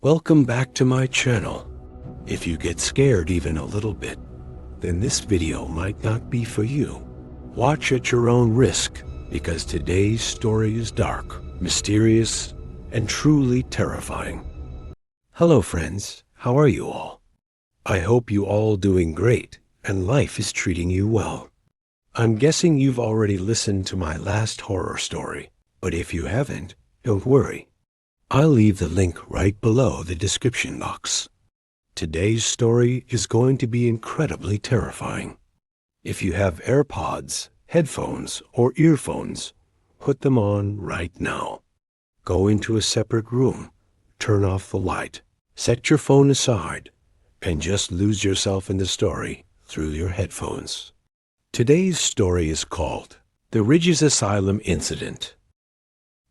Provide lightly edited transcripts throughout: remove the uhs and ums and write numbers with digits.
Welcome back to my channel. If you get scared even a little bit, then this video might not be for you. Watch at your own risk, because today's story is dark, mysterious, and truly terrifying. Hello friends, how are you all? I hope you all doing great and life is treating you well. I'm guessing you've already listened to my last horror story, but if you haven't, don't worry. I'll leave the link right below the description box. Today's story is going to be incredibly terrifying. If you have AirPods, headphones, or earphones, put them on right now. Go into a separate room, turn off the light, set your phone aside, and just lose yourself in the story through your headphones. Today's story is called The Ridges Asylum Incident.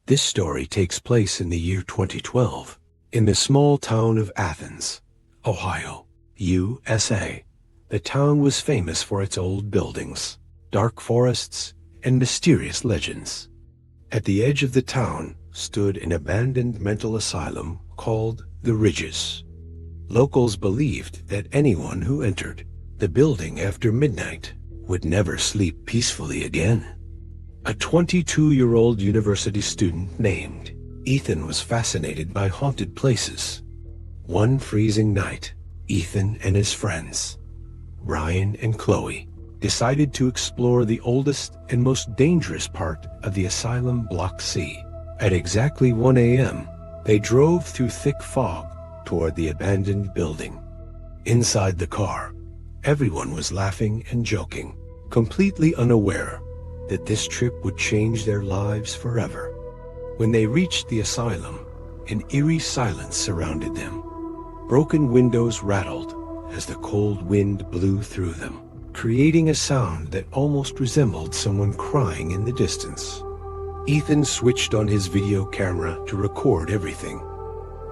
This story takes place in the year 2012 in the small town of Athens, Ohio, USA. The town was famous for its old buildings, dark forests, and mysterious legends. At the edge of the town stood an abandoned mental asylum called the Ridges. Locals believed that anyone who entered the building after midnight would never sleep peacefully again. A 22-year-old university student named Ethan was fascinated by haunted places. One freezing night, Ethan and his friends, Ryan and Chloe, decided to explore the oldest and most dangerous part of the asylum Block C. At exactly 1 a.m., they drove through thick fog toward the abandoned building. Inside the car, everyone was laughing and joking, completely unaware that this trip would change their lives forever. When they reached the asylum, an eerie silence surrounded them. Broken windows rattled as the cold wind blew through them, creating a sound that almost resembled someone crying in the distance. Ethan switched on his video camera to record everything.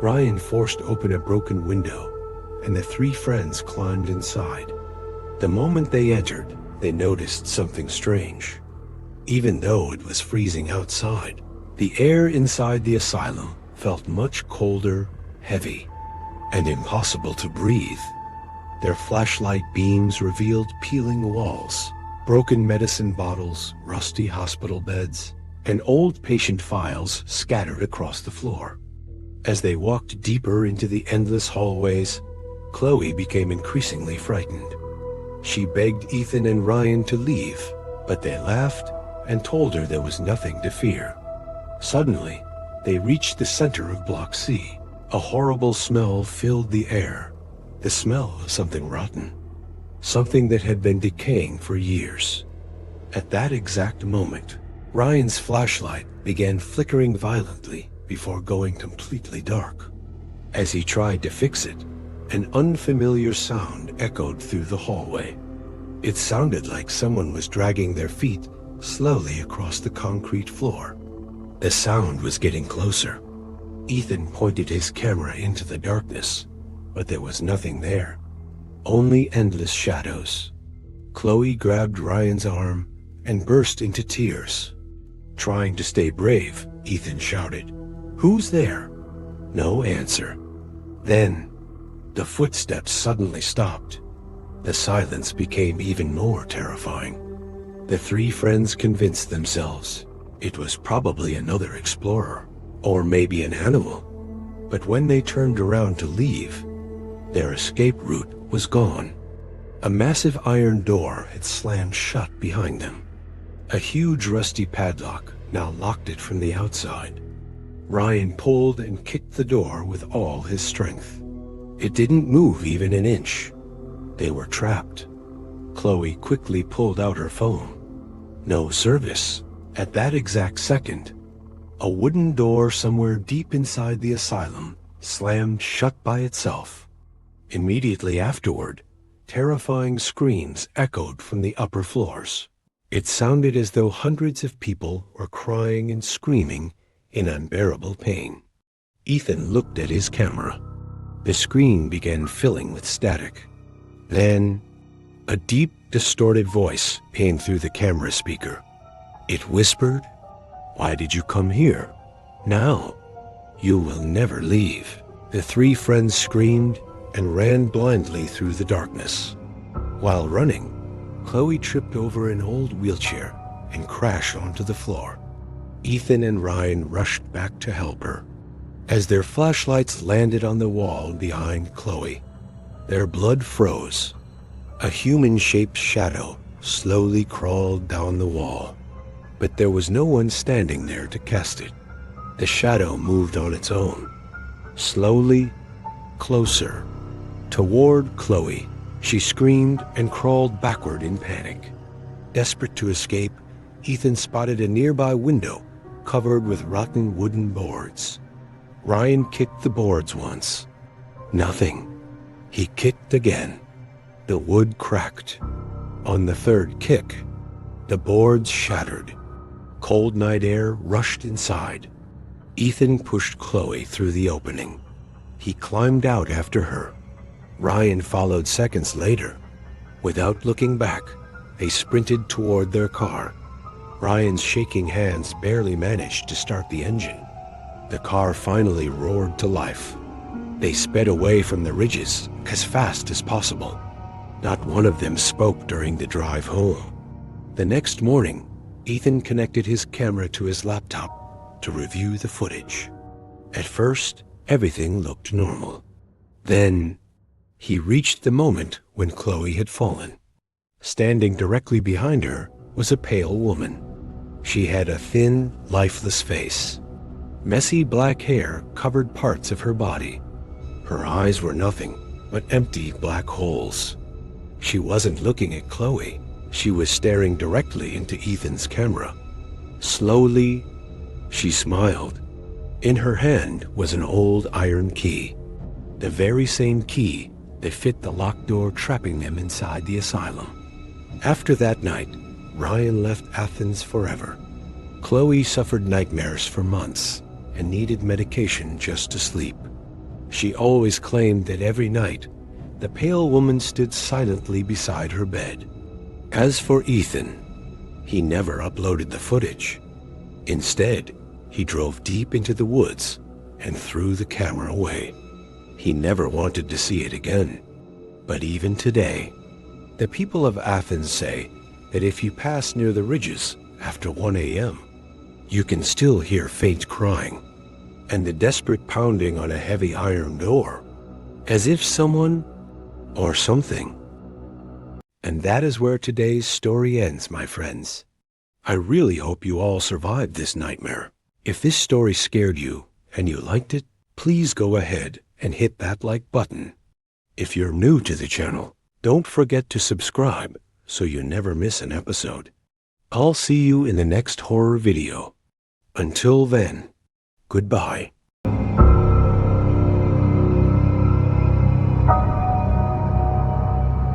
Ryan forced open a broken window, and the three friends climbed inside. The moment they entered, they noticed something strange. Even though it was freezing outside, the air inside the asylum felt much colder, heavy, and impossible to breathe. Their flashlight beams revealed peeling walls, broken medicine bottles, rusty hospital beds, and old patient files scattered across the floor. As they walked deeper into the endless hallways, Chloe became increasingly frightened. She begged Ethan and Ryan to leave, but they laughed and told her there was nothing to fear. Suddenly, they reached the center of Block C. A horrible smell filled the air, the smell of something rotten, something that had been decaying for years. At that exact moment, Ryan's flashlight began flickering violently before going completely dark. As he tried to fix it, an unfamiliar sound echoed through the hallway. It sounded like someone was dragging their feet slowly across the concrete floor. The sound was getting closer. Ethan pointed his camera into the darkness, but there was nothing there. Only endless shadows. Chloe grabbed Ryan's arm and burst into tears. Trying to stay brave, Ethan shouted, "Who's there?" No answer. Then, the footsteps suddenly stopped. The silence became even more terrifying. The three friends convinced themselves it was probably another explorer, or maybe an animal. But when they turned around to leave, their escape route was gone. A massive iron door had slammed shut behind them. A huge rusty padlock now locked it from the outside. Ryan pulled and kicked the door with all his strength. It didn't move even an inch. They were trapped. Chloe quickly pulled out her phone. No service. At that exact second, a wooden door somewhere deep inside the asylum slammed shut by itself. Immediately afterward, terrifying screams echoed from the upper floors. It sounded as though hundreds of people were crying and screaming in unbearable pain. Ethan looked at his camera. The screen began filling with static. Then, a deep, distorted voice came through the camera speaker. It whispered, "Why did you come here? Now, you will never leave." The three friends screamed and ran blindly through the darkness. While running, Chloe tripped over an old wheelchair and crashed onto the floor. Ethan and Ryan rushed back to help her. As their flashlights landed on the wall behind Chloe, their blood froze. A human-shaped shadow slowly crawled down the wall, but there was no one standing there to cast it. The shadow moved on its own, slowly, closer, toward Chloe. She screamed and crawled backward in panic. Desperate to escape, Ethan spotted a nearby window covered with rotten wooden boards. Ryan kicked the boards once. Nothing. He kicked again. The wood cracked. On the third kick, the boards shattered. Cold night air rushed inside. Ethan pushed Chloe through the opening. He climbed out after her. Ryan followed seconds later. Without looking back, they sprinted toward their car. Ryan's shaking hands barely managed to start the engine. The car finally roared to life. They sped away from the ridges as fast as possible. Not one of them spoke during the drive home. The next morning, Ethan connected his camera to his laptop to review the footage. At first, everything looked normal. Then, he reached the moment when Chloe had fallen. Standing directly behind her was a pale woman. She had a thin, lifeless face. Messy black hair covered parts of her body. Her eyes were nothing but empty black holes. She wasn't looking at Chloe. She was staring directly into Ethan's camera. Slowly, she smiled. In her hand was an old iron key, the very same key that fit the locked door trapping them inside the asylum. After that night, Ryan left Athens forever. Chloe suffered nightmares for months and needed medication just to sleep. She always claimed that every night, the pale woman stood silently beside her bed. As for Ethan, he never uploaded the footage. Instead, he drove deep into the woods and threw the camera away. He never wanted to see it again. But even today, the people of Athens say that if you pass near the ridges after 1 a.m., you can still hear faint crying and the desperate pounding on a heavy iron door, as if someone or something. And that is where today's story ends, my friends. I really hope you all survived this nightmare. If this story scared you and you liked it, please go ahead and hit that like button. If you're new to the channel, don't forget to subscribe so you never miss an episode. I'll see you in the next horror video. Until then, goodbye.